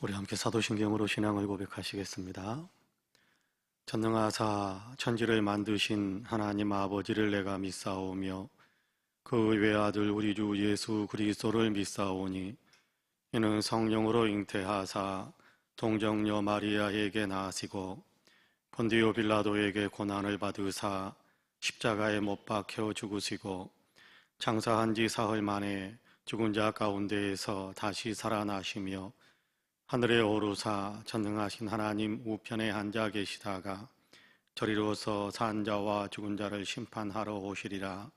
우리 함께 사도신경으로 신앙을 고백하시겠습니다. 전능하사 천지를 만드신 하나님 아버지를 내가 믿사오며 그 외아들 우리 주 예수 그리스도를 믿사오니 이는 성령으로 잉태하사 동정녀 마리아에게 나시고 본디오 빌라도에게 고난을 받으사 십자가에 못 박혀 죽으시고 장사한 지 사흘 만에 죽은 자 가운데에서 다시 살아나시며 하늘에 오르사 전능하신 하나님 우편에 앉아 계시다가 저리로서 산 자와 죽은 자를 심판하러 오시리라.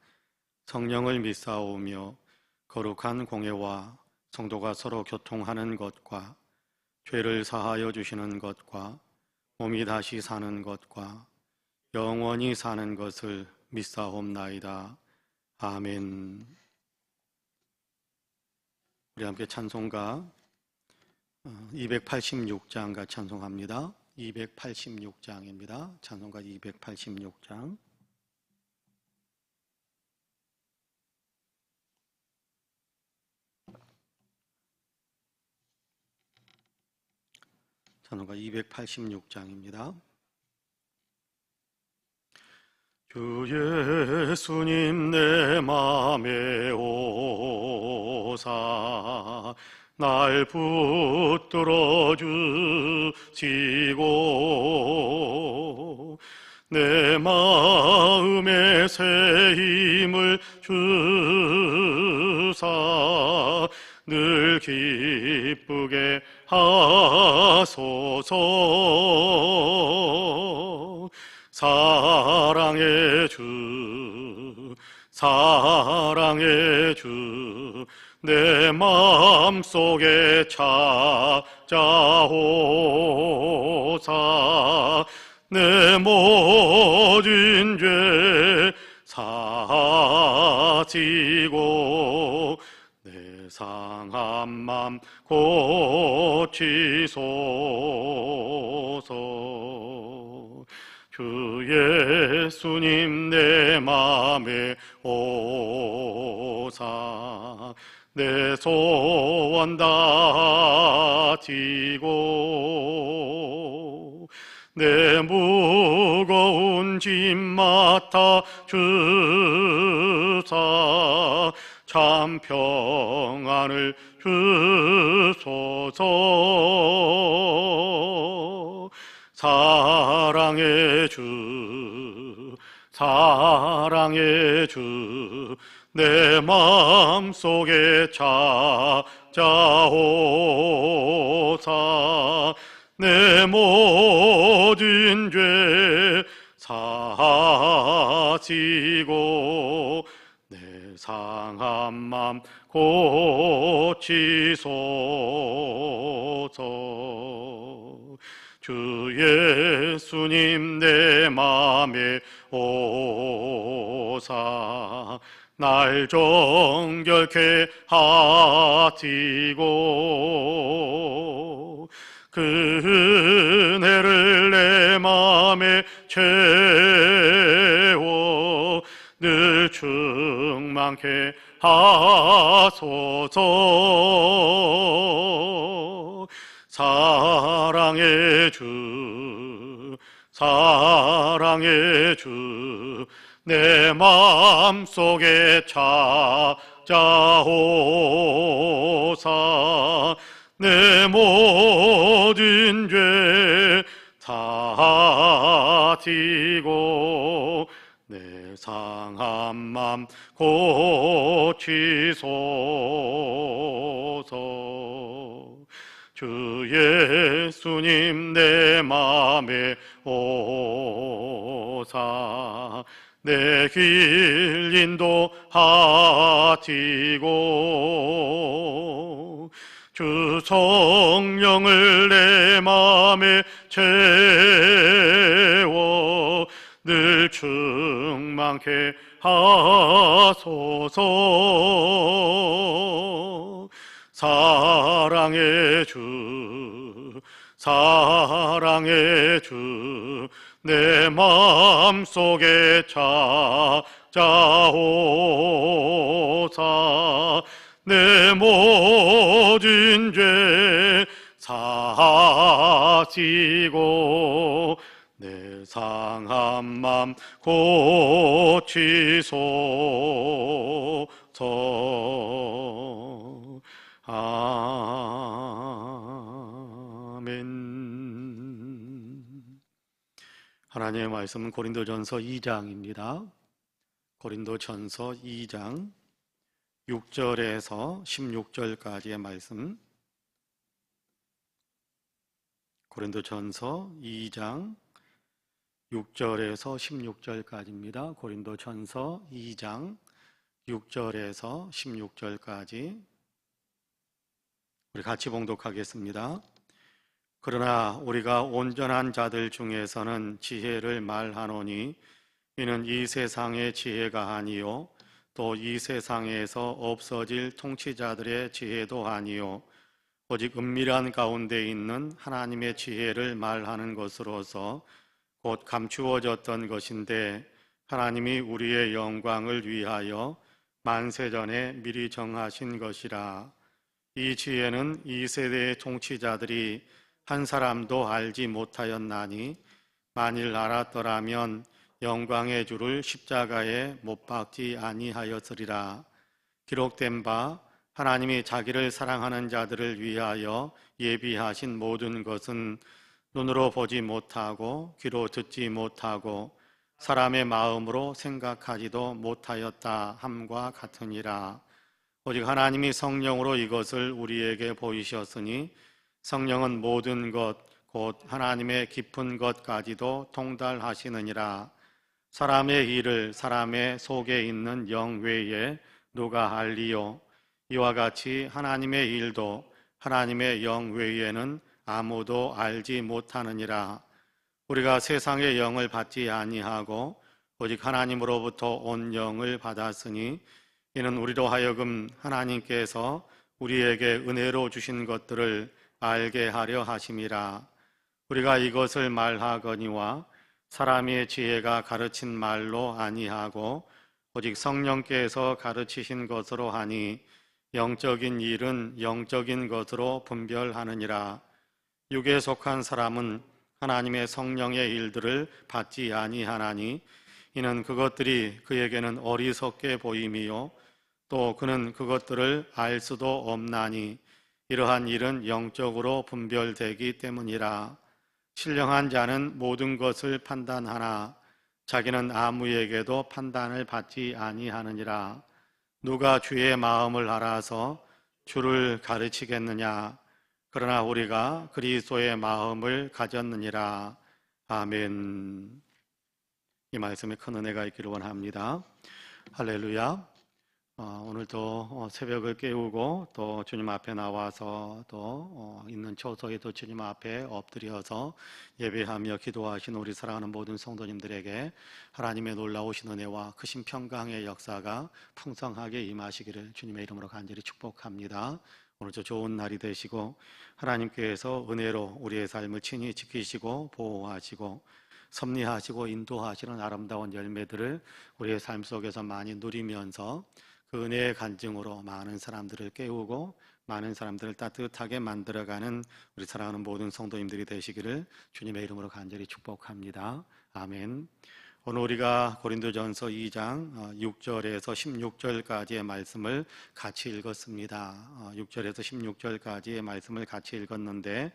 성령을 믿사오며 거룩한 공예와 성도가 서로 교통하는 것과 죄를 사하여 주시는 것과 몸이 다시 사는 것과 영원히 사는 것을 믿사옵나이다. 아멘. 우리 함께 찬송가 286장 같이 찬송합니다. 286장입니다. 찬송가 286장. 찬송가 286장입니다. 주 예수님 내 맘에 오사 날 붙들어 주시고 내 마음에 새 힘을 주사 늘 기쁘게 하소서. 사랑의 주 사랑의 주 내 마음속에 찾아오사 내 모든 죄 사지고 내 상한 맘 고치소서. 주 예수님 내 맘에 오사 내 소원 다지고 내 무거운 짐 맡아 주사 참 평안을 주소서. 사랑의 주 사랑의 주 내 마음속에 찾아오사 내 모든 죄 사지고 내 상한 맘 고치소서. 주 예수님 내 맘에 오사 날 정결케 하시고 그 은혜를 내 맘에 채워 늘 충만케 하소서. 사랑의 주 사랑의 주 내 마음속에 찾아오사 내 모든 죄 사지고 내 상한 맘 고치소서. 주 예수님 내 맘에 오사 내 길 인도하시고 주 성령을 내 맘에 채워 늘 충만케 하소서. 사랑의 주 사랑의 주 내 마음속에 찾아오사 내 모든 죄 사 받지고 내 상한 맘 고치소서. 아멘. 하나님의 말씀은 고린도전서 2장입니다. 고린도전서 2장 6절에서 16절까지의 말씀. 고린도전서 2장 6절에서 16절까지입니다. 고린도전서 2장 6절에서 16절까지 우리 같이 봉독하겠습니다. 그러나 우리가 온전한 자들 중에서는 지혜를 말하노니 이는 이 세상의 지혜가 아니요 또 이 세상에서 없어질 통치자들의 지혜도 아니요 오직 은밀한 가운데 있는 하나님의 지혜를 말하는 것으로서 곧 감추어졌던 것인데 하나님이 우리의 영광을 위하여 만세전에 미리 정하신 것이라. 이 지혜는 이 세대의 통치자들이 한 사람도 알지 못하였나니 만일 알았더라면 영광의 주를 십자가에 못 박지 아니하였으리라. 기록된 바 하나님이 자기를 사랑하는 자들을 위하여 예비하신 모든 것은 눈으로 보지 못하고 귀로 듣지 못하고 사람의 마음으로 생각하지도 못하였다 함과 같으니라. 오직 하나님이 성령으로 이것을 우리에게 보이셨으니 성령은 모든 것 곧 하나님의 깊은 것까지도 통달하시느니라. 사람의 일을 사람의 속에 있는 영 외에 누가 알리요? 이와 같이 하나님의 일도 하나님의 영 외에는 아무도 알지 못하느니라. 우리가 세상의 영을 받지 아니하고 오직 하나님으로부터 온 영을 받았으니 이는 우리로 하여금 하나님께서 우리에게 은혜로 주신 것들을 알게 하려 하심이라. 우리가 이것을 말하거니와 사람의 지혜가 가르친 말로 아니하고 오직 성령께서 가르치신 것으로 하니 영적인 일은 영적인 것으로 분별하느니라. 육에 속한 사람은 하나님의 성령의 일들을 받지 아니하나니 이는 그것들이 그에게는 어리석게 보임이요 또 그는 그것들을 알 수도 없나니 이러한 일은 영적으로 분별되기 때문이라. 신령한 자는 모든 것을 판단하나 자기는 아무에게도 판단을 받지 아니하느니라. 누가 주의 마음을 알아서 주를 가르치겠느냐? 그러나 우리가 그리스도의 마음을 가졌느니라. 아멘. 이 말씀에 큰 은혜가 있기를 원합니다. 할렐루야. 오늘도 새벽을 깨우고 또 주님 앞에 나와서 또 있는 초소에도 주님 앞에 엎드려서 예배하며 기도하신 우리 사랑하는 모든 성도님들에게 하나님의 놀라우신 은혜와 크신 평강의 역사가 풍성하게 임하시기를 주님의 이름으로 간절히 축복합니다. 오늘도 좋은 날이 되시고 하나님께서 은혜로 우리의 삶을 친히 지키시고 보호하시고 섭리하시고 인도하시는 아름다운 열매들을 우리의 삶 속에서 많이 누리면서 그 은혜의 간증으로 많은 사람들을 깨우고 많은 사람들을 따뜻하게 만들어가는 우리 사랑하는 모든 성도님들이 되시기를 주님의 이름으로 간절히 축복합니다. 아멘. 오늘 우리가 고린도전서 2장 6절에서 16절까지의 말씀을 같이 읽었습니다. 6절에서 16절까지의 말씀을 같이 읽었는데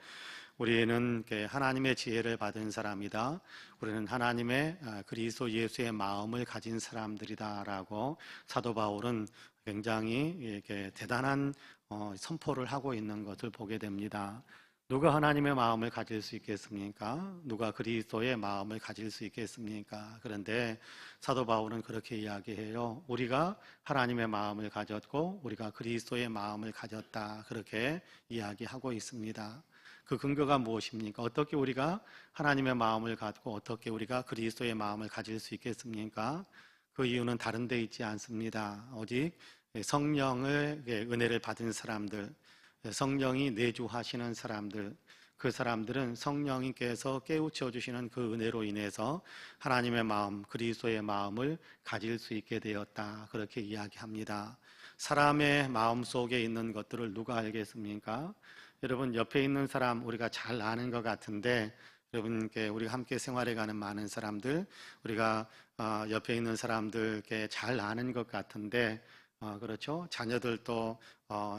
우리는 하나님의 지혜를 받은 사람이다. 우리는 하나님의 그리스도 예수의 마음을 가진 사람들이다라고 사도 바울은 굉장히 이렇게 대단한 선포를 하고 있는 것을 보게 됩니다. 누가 하나님의 마음을 가질 수 있겠습니까? 누가 그리스도의 마음을 가질 수 있겠습니까? 그런데 사도 바울은 그렇게 이야기해요. 우리가 하나님의 마음을 가졌고 우리가 그리스도의 마음을 가졌다. 그렇게 이야기하고 있습니다. 그 근거가 무엇입니까? 어떻게 우리가 하나님의 마음을 갖고 어떻게 우리가 그리스도의 마음을 가질 수 있겠습니까? 그 이유는 다른 데 있지 않습니다. 오직 성령의 은혜를 받은 사람들, 성령이 내주하시는 사람들, 그 사람들은 성령님께서 깨우쳐 주시는 그 은혜로 인해서 하나님의 마음, 그리스도의 마음을 가질 수 있게 되었다. 그렇게 이야기합니다. 사람의 마음 속에 있는 것들을 누가 알겠습니까? 여러분 옆에 있는 사람 우리가 잘 아는 것 같은데 여러분께 우리가 함께 생활해가는 많은 사람들 우리가 옆에 있는 사람들께 잘 아는 것 같은데 그렇죠? 자녀들도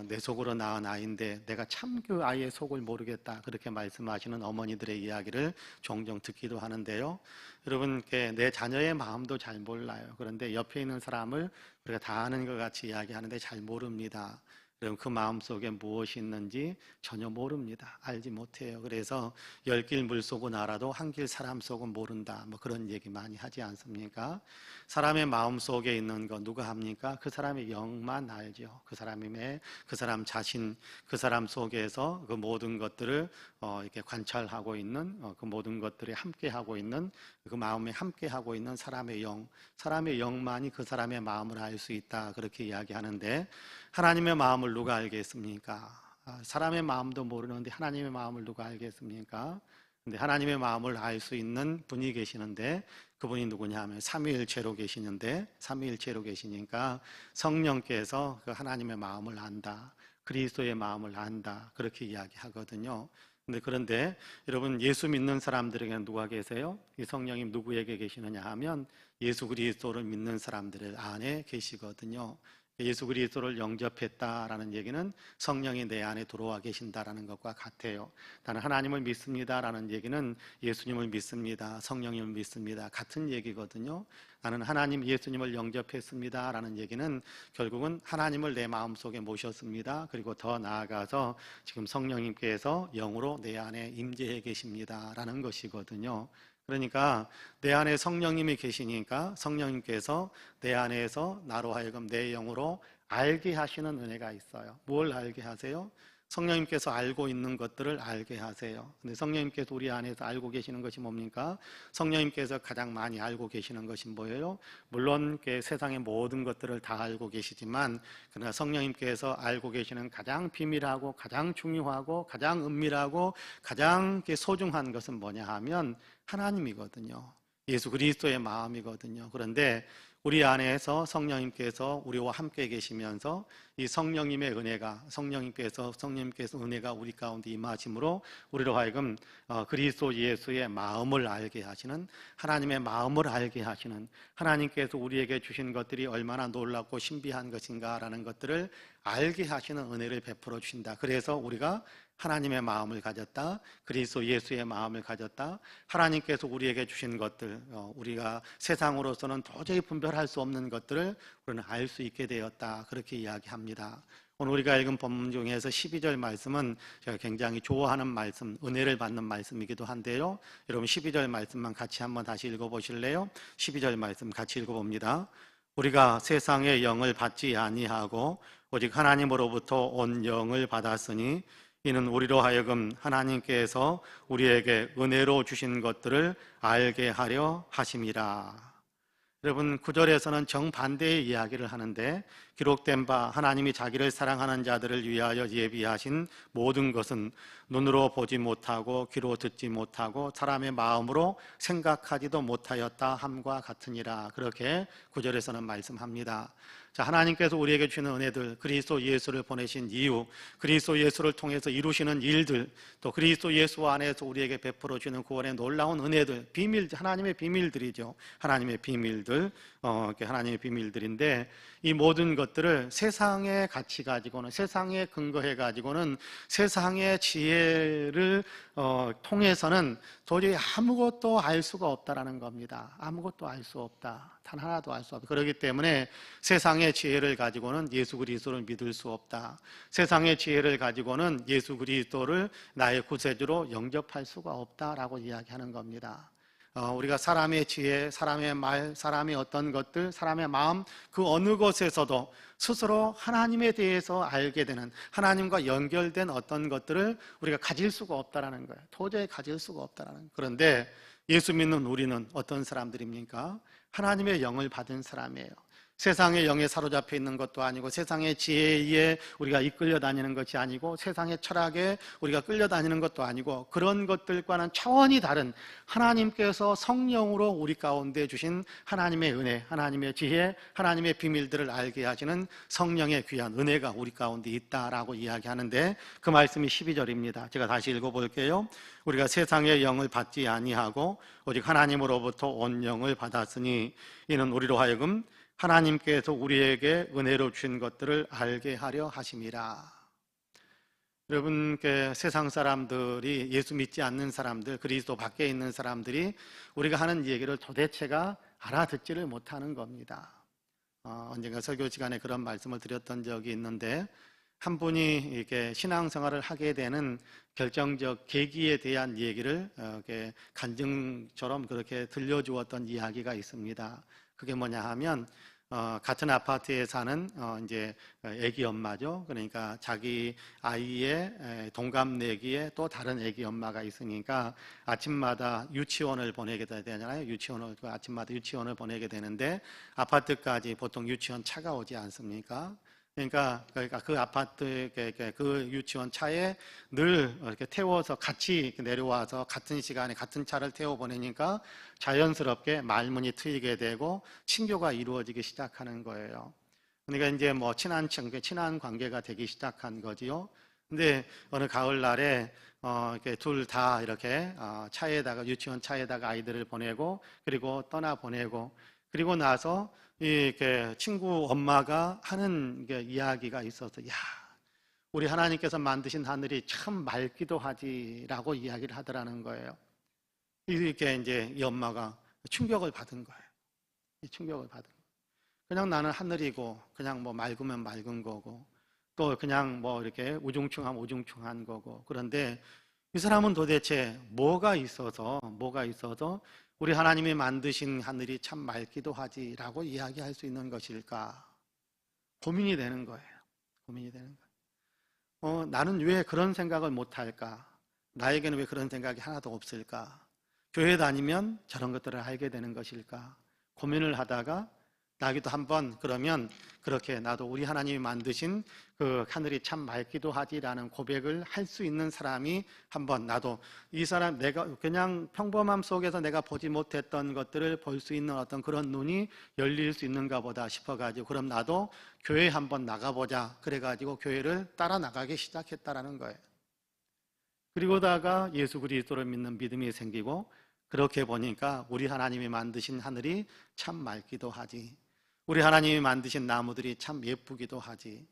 내 속으로 낳은 아이인데 내가 참 그 아이의 속을 모르겠다 그렇게 말씀하시는 어머니들의 이야기를 종종 듣기도 하는데요. 여러분께 내 자녀의 마음도 잘 몰라요. 그런데 옆에 있는 사람을 우리가 다 아는 것 같이 이야기하는데 잘 모릅니다. 여러분 그 마음속에 무엇이 있는지 전혀 모릅니다. 알지 못해요. 그래서 열 길 물속은 알아도 한 길 사람 속은 모른다. 뭐 그런 얘기 많이 하지 않습니까? 사람의 마음 속에 있는 거 누가 합니까? 그 사람의 영만 알죠. 그 사람 자신, 그 사람 속에서 그 모든 것들을 이렇게 관찰하고 있는 그 모든 것들이 함께 하고 있는 그 마음에 함께 하고 있는 사람의 영만이 그 사람의 마음을 알 수 있다. 그렇게 이야기하는데 하나님의 마음을 누가 알겠습니까? 사람의 마음도 모르는데 하나님의 마음을 누가 알겠습니까? 근데 하나님의 마음을 알 수 있는 분이 계시는데 그분이 누구냐 하면 삼위일체로 계시니까 성령께서 그 하나님의 마음을 안다. 그리스도의 마음을 안다. 그렇게 이야기하거든요. 그런데 여러분 예수 믿는 사람들에게는 누가 계세요? 이 성령이 누구에게 계시느냐 하면 예수 그리스도를 믿는 사람들 안에 계시거든요. 예수 그리스도를 영접했다라는 얘기는 성령이 내 안에 들어와 계신다라는 것과 같아요. 나는 하나님을 믿습니다라는 얘기는 예수님을 믿습니다, 성령님을 믿습니다, 같은 얘기거든요. 나는 하나님 예수님을 영접했습니다라는 얘기는 결국은 하나님을 내 마음속에 모셨습니다. 그리고 더 나아가서 지금 성령님께서 영으로 내 안에 임재해 계십니다라는 것이거든요. 그러니까 내 안에 성령님이 계시니까 성령님께서 내 안에서 나로 하여금 내 영으로 알게 하시는 은혜가 있어요. 뭘 알게 하세요? 성령님께서 알고 있는 것들을 알게 하세요. 근데 성령님께서 우리 안에서 알고 계시는 것이 뭡니까? 성령님께서 가장 많이 알고 계시는 것이 뭐예요? 물론 세상의 모든 것들을 다 알고 계시지만 그러나 성령님께서 알고 계시는 가장 비밀하고 가장 중요하고 가장 은밀하고 가장 소중한 것은 뭐냐 하면 하나님이거든요. 예수 그리스도의 마음이거든요. 그런데 우리 안에서 성령님께서 우리와 함께 계시면서 이 성령님의 은혜가 성령님께서 은혜가 우리 가운데 임하심으로 우리로 하여금 그리스도 예수의 마음을 알게 하시는 하나님의 마음을 알게 하시는 하나님께서 우리에게 주신 것들이 얼마나 놀랍고 신비한 것인가라는 것들을 알게 하시는 은혜를 베풀어 주신다. 그래서 우리가 하나님의 마음을 가졌다. 그리스도 예수의 마음을 가졌다. 하나님께서 우리에게 주신 것들, 우리가 세상으로서는 도저히 분별할 수 없는 것들을 우리는 알 수 있게 되었다. 그렇게 이야기합니다. 오늘 우리가 읽은 본문 중에서 12절 말씀은 제가 굉장히 좋아하는 말씀, 은혜를 받는 말씀이기도 한데요. 여러분 12절 말씀만 같이 한번 다시 읽어보실래요? 12절 말씀 같이 읽어봅니다. 우리가 세상의 영을 받지 아니하고 오직 하나님으로부터 온 영을 받았으니 이는 우리로 하여금 하나님께서 우리에게 은혜로 주신 것들을 알게 하려 하심이라. 여러분 9절에서는 정반대의 이야기를 하는데 기록된 바 하나님이 자기를 사랑하는 자들을 위하여 예비하신 모든 것은 눈으로 보지 못하고 귀로 듣지 못하고 사람의 마음으로 생각하지도 못하였다 함과 같으니라. 그렇게 9절에서는 말씀합니다. 자, 하나님께서 우리에게 주시는 은혜들, 그리스도 예수를 보내신 이유, 그리스도 예수를 통해서 이루시는 일들, 또 그리스도 예수 안에서 우리에게 베풀어 주는 구원의 놀라운 은혜들, 하나님의 비밀들이죠. 하나님의 비밀들, 하나님의 비밀들인데 이 모든 것들을 세상의 가치 가지고는 세상에 근거해 가지고는 세상의 지혜를 통해서는 도저히 아무것도 알 수가 없다라는 겁니다. 아무것도 알 수 없다. 단 하나도 알 수 없다. 그렇기 때문에 세상의 지혜를 가지고는 예수 그리스도를 믿을 수 없다. 세상의 지혜를 가지고는 예수 그리스도를 나의 구세주로 영접할 수가 없다라고 이야기하는 겁니다. 우리가 사람의 지혜, 사람의 말, 사람의 어떤 것들, 사람의 마음 그 어느 것에서도 스스로 하나님에 대해서 알게 되는 하나님과 연결된 어떤 것들을 우리가 가질 수가 없다라는 거예요. 도저히 가질 수가 없다라는 거예요. 그런데 예수 믿는 우리는 어떤 사람들입니까? 하나님의 영을 받은 사람이에요. 세상의 영에 사로잡혀 있는 것도 아니고 세상의 지혜에 우리가 이끌려 다니는 것이 아니고 세상의 철학에 우리가 끌려다니는 것도 아니고 그런 것들과는 차원이 다른 하나님께서 성령으로 우리 가운데 주신 하나님의 은혜, 하나님의 지혜, 하나님의 비밀들을 알게 하시는 성령의 귀한 은혜가 우리 가운데 있다라고 이야기하는데 그 말씀이 12절입니다. 제가 다시 읽어볼게요. 우리가 세상의 영을 받지 아니하고 오직 하나님으로부터 온 영을 받았으니 이는 우리로 하여금 하나님께서 우리에게 은혜로 주신 것들을 알게 하려 하심이라. 여러분, 세상 사람들이, 예수 믿지 않는 사람들, 그리스도 밖에 있는 사람들이 우리가 하는 얘기를 도대체가 알아듣지를 못하는 겁니다. 언젠가 설교 시간에 그런 말씀을 드렸던 적이 있는데, 한 분이 이렇게 신앙생활을 하게 되는 결정적 계기에 대한 얘기를 이렇게 간증처럼 그렇게 들려주었던 이야기가 있습니다. 그게 뭐냐 하면 같은 아파트에 사는 이제 아기 엄마죠. 그러니까 자기 아이의 동갑내기에 또 다른 아기 엄마가 있으니까 아침마다 유치원을 보내게 되잖아요. 아침마다 유치원을 보내게 되는데 아파트까지 보통 유치원 차가 오지 않습니까? 그러니까 그 아파트 그 유치원 차에 늘 이렇게 태워서 같이 내려와서 같은 시간에 같은 차를 태워 보내니까 자연스럽게 말문이 트이게 되고 친교가 이루어지기 시작하는 거예요. 그러니까 이제 뭐 친한 관계가 되기 시작한 거지요. 근데 어느 가을날에 이렇게 둘 다 이렇게 차에다가 유치원 차에다가 아이들을 보내고 그리고 떠나 보내고 그리고 나서 이렇게 친구 엄마가 하는 이야기가 있어서 야, 우리 하나님께서 만드신 하늘이 참 맑기도 하지라고 이야기를 하더라는 거예요. 이렇게 이제 이 엄마가 충격을 받은 거예요. 이 충격을 받은 거예요. 그냥 나는 하늘이고 그냥 뭐 맑으면 맑은 거고 또 그냥 뭐 이렇게 우중충하면 우중충한 거고 그런데 이 사람은 도대체 뭐가 있어서 우리 하나님이 만드신 하늘이 참 맑기도 하지라고 이야기할 수 있는 것일까? 고민이 되는 거예요. 고민이 되는 거예요. 나는 왜 그런 생각을 못할까? 나에게는 왜 그런 생각이 하나도 없을까? 교회 다니면 저런 것들을 알게 되는 것일까? 고민을 하다가 나기도 한번 그러면 그렇게 나도 우리 하나님이 만드신 그 하늘이 참 맑기도 하지라는 고백을 할 수 있는 사람이 한번 나도 이 사람 내가 그냥 평범함 속에서 내가 보지 못했던 것들을 볼 수 있는 어떤 그런 눈이 열릴 수 있는가 보다 싶어가지고 그럼 나도 교회 한번 나가보자 그래가지고 교회를 따라 나가기 시작했다라는 거예요. 그리고다가 예수 그리스도를 믿는 믿음이 생기고 그렇게 보니까 우리 하나님이 만드신 하늘이 참 맑기도 하지 우리 하나님이 만드신 나무들이 참 예쁘기도 하지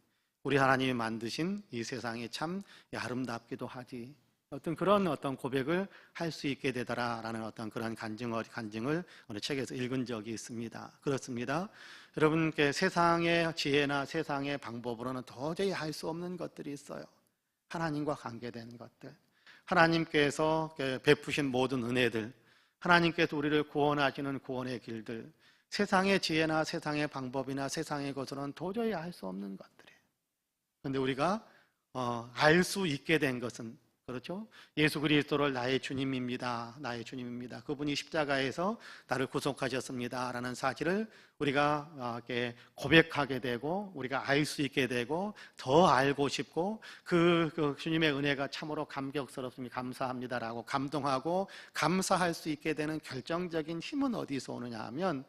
우리 하나님이 만드신 이 세상이 참 아름답기도 하지 어떤 고백을 할 수 있게 되더라라는 어떤 그런 간증을 어느 책에서 읽은 적이 있습니다. 그렇습니다. 여러분께 세상의 지혜나 세상의 방법으로는 도저히 할 수 없는 것들이 있어요. 하나님과 관계된 것들 하나님께서 베푸신 모든 은혜들 하나님께서 우리를 구원하시는 구원의 길들 세상의 지혜나 세상의 방법이나 세상의 것으로는 도저히 알 수 없는 것들이에요. 그런데 우리가 알 수 있게 된 것은 그렇죠? 예수 그리스도를 나의 주님입니다. 나의 주님입니다. 그분이 십자가에서 나를 구속하셨습니다. 라는 사실을 우리가 이렇게 고백하게 되고 우리가 알 수 있게 되고 더 알고 싶고 그 주님의 은혜가 참으로 감격스럽습니다. 감사합니다라고 감동하고 감사할 수 있게 되는 결정적인 힘은 어디서 오느냐 하면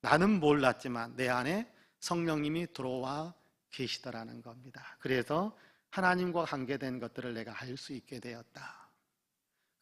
나는 몰랐지만 내 안에 성령님이 들어와 계시더라는 겁니다. 그래서 하나님과 관계된 것들을 내가 알 수 있게 되었다.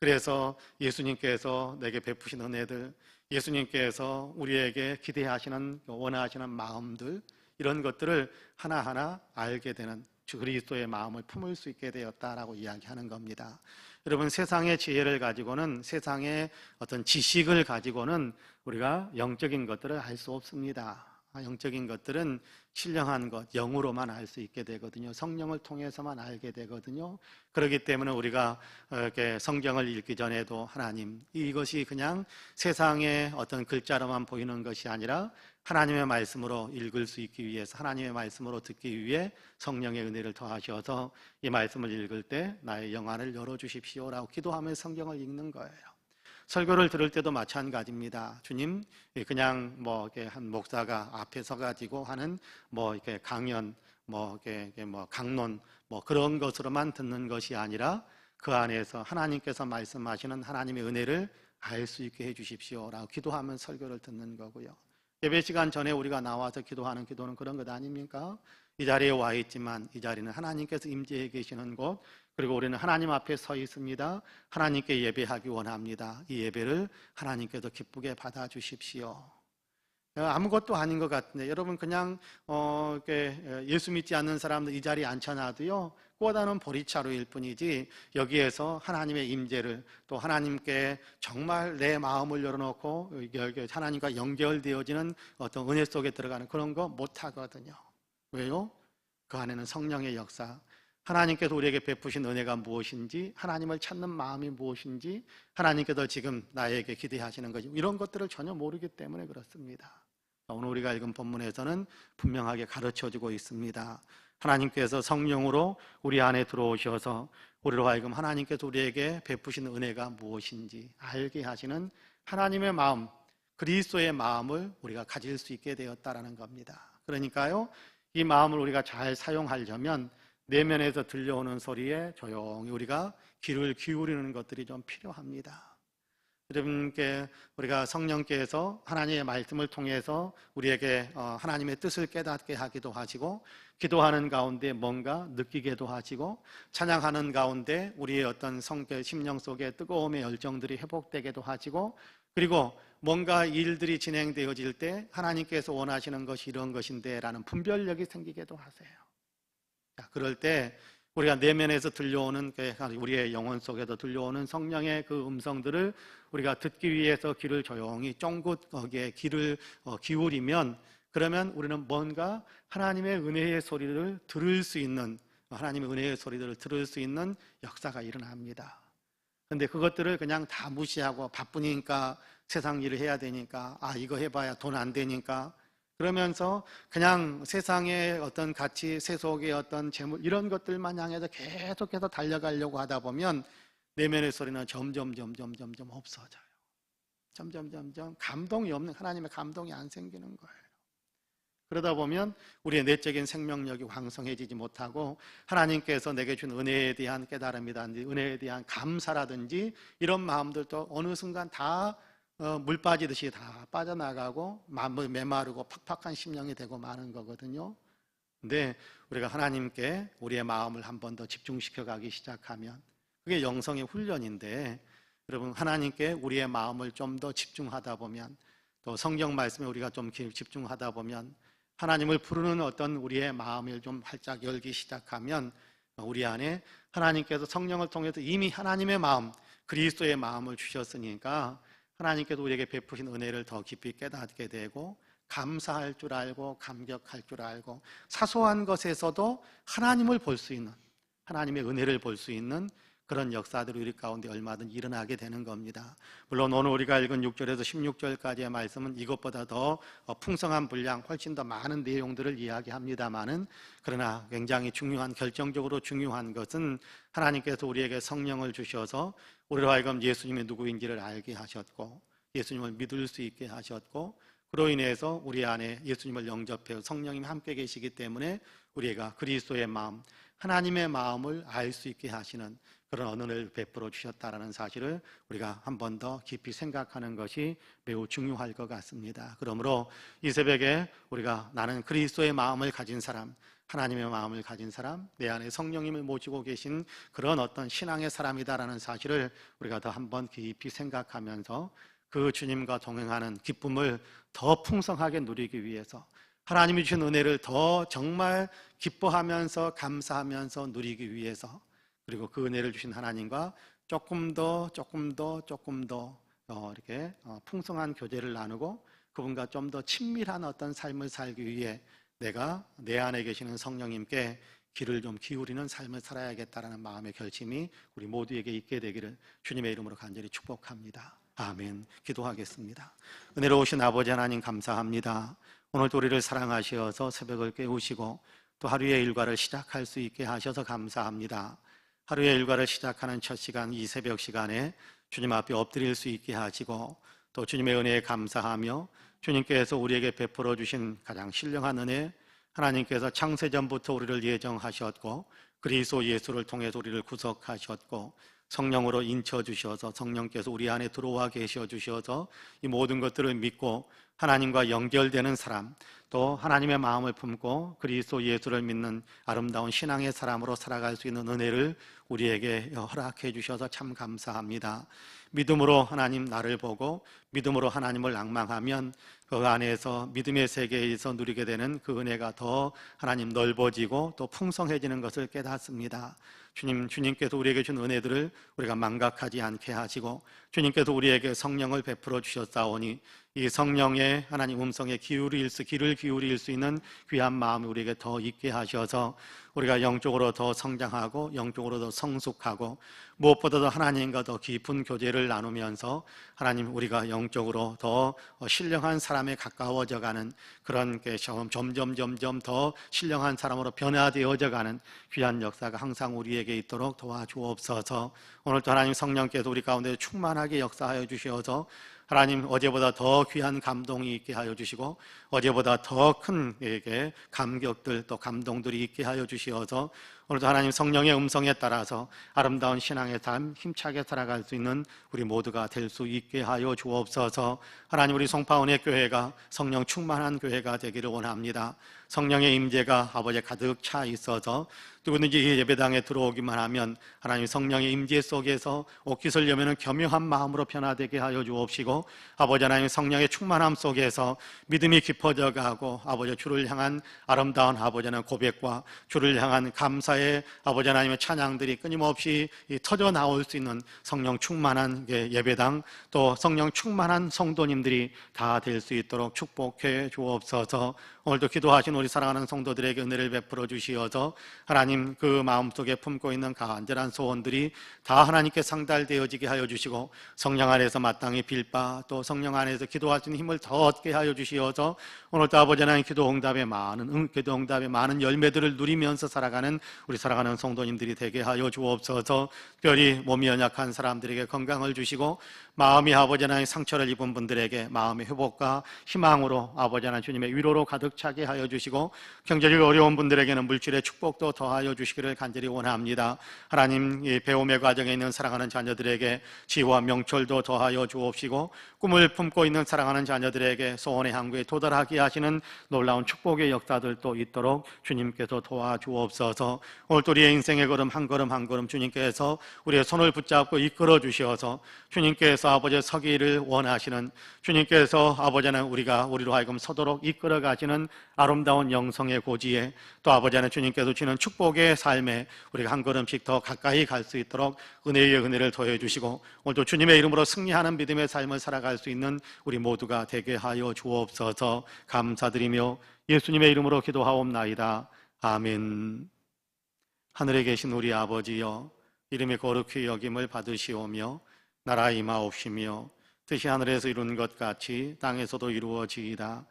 그래서 예수님께서 내게 베푸신 은혜들, 예수님께서 우리에게 기대하시는 원하시는 마음들 이런 것들을 하나하나 알게 되는 주 그리스도의 마음을 품을 수 있게 되었다라고 이야기하는 겁니다. 여러분 세상의 지혜를 가지고는 세상의 어떤 지식을 가지고는 우리가 영적인 것들을 알 수 없습니다. 영적인 것들은 신령한 것, 영으로만 알 수 있게 되거든요. 성령을 통해서만 알게 되거든요. 그렇기 때문에 우리가 이렇게 성경을 읽기 전에도 하나님, 이것이 그냥 세상의 어떤 글자로만 보이는 것이 아니라 하나님의 말씀으로 읽을 수 있기 위해서 하나님의 말씀으로 듣기 위해 성령의 은혜를 더하셔서 이 말씀을 읽을 때 나의 영안을 열어주십시오라고 기도하며 성경을 읽는 거예요. 설교를 들을 때도 마찬가지입니다. 주님, 그냥 뭐 이렇게 한 목사가 앞에 서가지고 하는 뭐 이렇게 강연, 뭐 이렇게 뭐 강론, 뭐 그런 것으로만 듣는 것이 아니라 그 안에서 하나님께서 말씀하시는 하나님의 은혜를 알 수 있게 해주십시오라고 기도하면 설교를 듣는 거고요. 예배 시간 전에 우리가 나와서 기도하는 기도는 그런 것 아닙니까? 이 자리에 와 있지만 이 자리는 하나님께서 임재해 계시는 곳, 그리고 우리는 하나님 앞에 서 있습니다. 하나님께 예배하기 원합니다. 이 예배를 하나님께서 기쁘게 받아주십시오. 아무것도 아닌 것 같은데 여러분 그냥 예수 믿지 않는 사람들 이 자리에 앉혀놔도요 꼬다는 보리차로일 뿐이지 여기에서 하나님의 임재를 또 하나님께 정말 내 마음을 열어놓고 하나님과 연결되어지는 어떤 은혜 속에 들어가는 그런 거 못하거든요. 왜요? 그 안에는 성령의 역사, 하나님께서 우리에게 베푸신 은혜가 무엇인지, 하나님을 찾는 마음이 무엇인지, 하나님께서 지금 나에게 기대하시는 것이 이런 것들을 전혀 모르기 때문에 그렇습니다. 오늘 우리가 읽은 본문에서는 분명하게 가르쳐주고 있습니다. 하나님께서 성령으로 우리 안에 들어오셔서 우리로 하여금 하나님께서 우리에게 베푸신 은혜가 무엇인지 알게 하시는 하나님의 마음, 그리스도의 마음을 우리가 가질 수 있게 되었다라는 겁니다. 그러니까요, 이 마음을 우리가 잘 사용하려면 내면에서 들려오는 소리에 조용히 우리가 귀를 기울이는 것들이 좀 필요합니다. 여러분께 우리가 성령께서 하나님의 말씀을 통해서 우리에게 하나님의 뜻을 깨닫게 하기도 하시고, 기도하는 가운데 뭔가 느끼게도 하시고, 찬양하는 가운데 우리의 어떤 성격, 심령 속의 뜨거움의 열정들이 회복되게도 하시고, 그리고 뭔가 일들이 진행되어질 때 하나님께서 원하시는 것이 이런 것인데 라는 분별력이 생기게도 하세요. 자, 그럴 때 우리가 내면에서 들려오는, 우리의 영혼 속에서 들려오는 성령의 그 음성들을 우리가 듣기 위해서 귀를 조용히 쫑긋 거기에 귀를 기울이면, 그러면 우리는 뭔가 하나님의 은혜의 소리를 들을 수 있는, 하나님의 은혜의 소리들을 들을 수 있는 역사가 일어납니다. 근데 그것들을 그냥 다 무시하고 바쁘니까 세상 일을 해야 되니까, 이거 해봐야 돈 안 되니까, 그러면서 그냥 세상의 어떤 가치, 세속의 어떤 재물 이런 것들만 향해서 계속해서 달려가려고 하다 보면 내면의 소리는 점점 없어져요. 점점 감동이 없는, 하나님의 감동이 안 생기는 거예요. 그러다 보면 우리의 내적인 생명력이 왕성해지지 못하고 하나님께서 내게 준 은혜에 대한 깨달음이라든지 은혜에 대한 감사라든지 이런 마음들도 어느 순간 다 물 빠지듯이 다 빠져나가고 메마르고 팍팍한 심령이 되고 마는 거거든요. 근데 우리가 하나님께 우리의 마음을 한 번 더 집중시켜 가기 시작하면, 그게 영성의 훈련인데, 여러분 하나님께 우리의 마음을 좀 더 집중하다 보면, 또 성경 말씀에 우리가 좀 집중하다 보면, 하나님을 부르는 어떤 우리의 마음을 좀 활짝 열기 시작하면 우리 안에 하나님께서 성령을 통해서 이미 하나님의 마음, 그리스도의 마음을 주셨으니까 하나님께서 우리에게 베푸신 은혜를 더 깊이 깨닫게 되고 감사할 줄 알고 감격할 줄 알고 사소한 것에서도 하나님을 볼 수 있는, 하나님의 은혜를 볼 수 있는 그런 역사들이 우리 가운데 얼마든지 일어나게 되는 겁니다. 물론 오늘 우리가 읽은 6절에서 16절까지의 말씀은 이것보다 더 풍성한 분량, 훨씬 더 많은 내용들을 이야기합니다마는, 그러나 굉장히 중요한, 결정적으로 중요한 것은 하나님께서 우리에게 성령을 주셔서 우리로 하여금 예수님이 누구인지를 알게 하셨고 예수님을 믿을 수 있게 하셨고, 그로 인해서 우리 안에 예수님을 영접해서 성령님이 함께 계시기 때문에 우리가 그리스도의 마음, 하나님의 마음을 알 수 있게 하시는 그런 은혜를 베풀어 주셨다는 사실을 우리가 한 번 더 깊이 생각하는 것이 매우 중요할 것 같습니다. 그러므로 이 새벽에 우리가 나는 그리스도의 마음을 가진 사람, 하나님의 마음을 가진 사람, 내 안에 성령님을 모시고 계신 그런 어떤 신앙의 사람이다라는 사실을 우리가 더 한 번 깊이 생각하면서 그 주님과 동행하는 기쁨을 더 풍성하게 누리기 위해서, 하나님이 주신 은혜를 더 정말 기뻐하면서 감사하면서 누리기 위해서, 그리고 그 은혜를 주신 하나님과 조금 더 이렇게 풍성한 교제를 나누고 그분과 좀 더 친밀한 어떤 삶을 살기 위해 내가 내 안에 계시는 성령님께 귀를 좀 기울이는 삶을 살아야겠다라는 마음의 결심이 우리 모두에게 있게 되기를 주님의 이름으로 간절히 축복합니다. 아멘. 기도하겠습니다. 은혜로우신 아버지 하나님 감사합니다. 오늘도 우리를 사랑하셔서 새벽을 깨우시고 또 하루의 일과를 시작할 수 있게 하셔서 감사합니다. 하루의 일과를 시작하는 첫 시간, 이 새벽 시간에 주님 앞에 엎드릴 수 있게 하시고 또 주님의 은혜에 감사하며 주님께서 우리에게 베풀어 주신 가장 신령한 은혜, 하나님께서 창세전부터 우리를 예정하셨고 그리스도 예수를 통해서 우리를 구속하셨고 성령으로 인쳐 주셔서 성령께서 우리 안에 들어와 계셔 주셔서 이 모든 것들을 믿고 하나님과 연결되는 사람, 또 하나님의 마음을 품고 그리스도 예수를 믿는 아름다운 신앙의 사람으로 살아갈 수 있는 은혜를 우리에게 허락해 주셔서 참 감사합니다. 믿음으로 하나님 나를 보고 믿음으로 하나님을 앙망하면 그 안에서 믿음의 세계에서 누리게 되는 그 은혜가 더 하나님 넓어지고 또 풍성해지는 것을 깨닫습니다. 주님께서 우리에게 준 은혜들을 우리가 망각하지 않게 하시고 주님께서 우리에게 성령을 베풀어 주셨사오니 이 성령의 하나님 음성에 귀를 기울일 수 있는 귀한 마음이 우리에게 더 있게 하셔서 우리가 영적으로 더 성장하고 영적으로 더 성숙하고 무엇보다도 하나님과 더 깊은 교제를 나누면서 하나님 우리가 영적으로 더 신령한 사람에 가까워져가는 그런 게 점점 더 신령한 사람으로 변화되어져가는 귀한 역사가 항상 우리에게 있도록 도와주옵소서. 오늘도 하나님 성령께서 우리 가운데 충만하게 역사하여 주셔서 하나님 어제보다 더 귀한 감동이 있게 하여 주시고 어제보다 더 큰 감격들 또 감동들이 있게 하여 주시어서 오늘도 하나님 성령의 음성에 따라서 아름다운 신앙의 삶 힘차게 살아갈 수 있는 우리 모두가 될 수 있게 하여 주옵소서. 하나님 우리 송파은혜 교회가 성령 충만한 교회가 되기를 원합니다. 성령의 임재가 아버지에 가득 차 있어서 누구든지 이 예배당에 들어오기만 하면 하나님 성령의 임재 속에서 옷깃을 여면 겸허한 마음으로 변화되게 하여 주옵시고 아버지 하나님 성령의 충만함 속에서 믿음이 깊어져 가고 아버지 주를 향한 아름다운 아버지 하나님 고백과 주를 향한 감사의 아버지 하나님의 찬양들이 끊임없이 터져 나올 수 있는 성령 충만한 예배당 또 성령 충만한 성도님들이 다 될 수 있도록 축복해 주옵소서. 오늘도 기도하신 우리 사랑하는 성도들에게 은혜를 베풀어 주시어서 하나님 그 마음속에 품고 있는 간절한 소원들이 다 하나님께 상달되어지게 하여 주시고 성령 안에서 마땅히 빌바 또 성령 안에서 기도할 수 있는 힘을 더 얻게 하여 주시어서 오늘도 아버지 하나님 기도 응답의 많은 열매들을 누리면서 살아가는 우리 사랑하는 성도님들이 되게 하여 주옵소서. 특별히 몸이 연약한 사람들에게 건강을 주시고 마음이 아버지 하나님 상처를 입은 분들에게 마음의 회복과 희망으로 아버지 하나님 주님의 위로로 가득 차게 하여 주시고 경제적으로 어려운 분들에게는 물질의 축복도 더하여 주시기를 간절히 원합니다. 하나님 이 배움의 과정에 있는 사랑하는 자녀들에게 지혜와 명철도 더하여 주옵시고 꿈을 품고 있는 사랑하는 자녀들에게 소원의 항구에 도달하게 하시는 놀라운 축복의 역사들도 있도록 주님께서 도와주옵소서. 오늘도 우리의 인생의 걸음 한 걸음 주님께서 우리의 손을 붙잡고 이끌어 주시어서 주님께서 아버지의 서기를 원하시는 주님께서 아버지는 우리로 하여금 서도록 이끌어 가시는 아름다운 영성의 고지에 또 아버지는 주님께서 주시는 축복의 삶에 우리가 한 걸음씩 더 가까이 갈 수 있도록 은혜의 은혜를 더해 주시고 오늘도 주님의 이름으로 승리하는 믿음의 삶을 살아갈 수 있는 우리 모두가 되게 하여 주옵소서. 감사드리며 예수님의 이름으로 기도하옵나이다. 아멘. 하늘에 계신 우리 아버지여 이름이 거룩히 여김을 받으시오며 나라 임하옵시며 뜻이 하늘에서 이룬 것 같이 땅에서도 이루어지이다.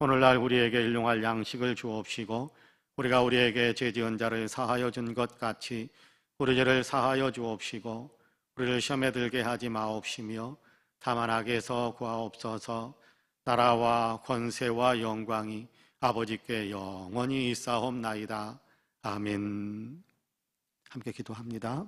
오늘날 우리에게 일용할 양식을 주옵시고 우리가 우리에게 죄 지은 자를 사하여 준 것 같이 우리 죄를 사하여 주옵시고 우리를 시험에 들게 하지 마옵시며 다만 악에서 구하옵소서. 나라와 권세와 영광이 아버지께 영원히 있사옵나이다. 아멘. 함께 기도합니다.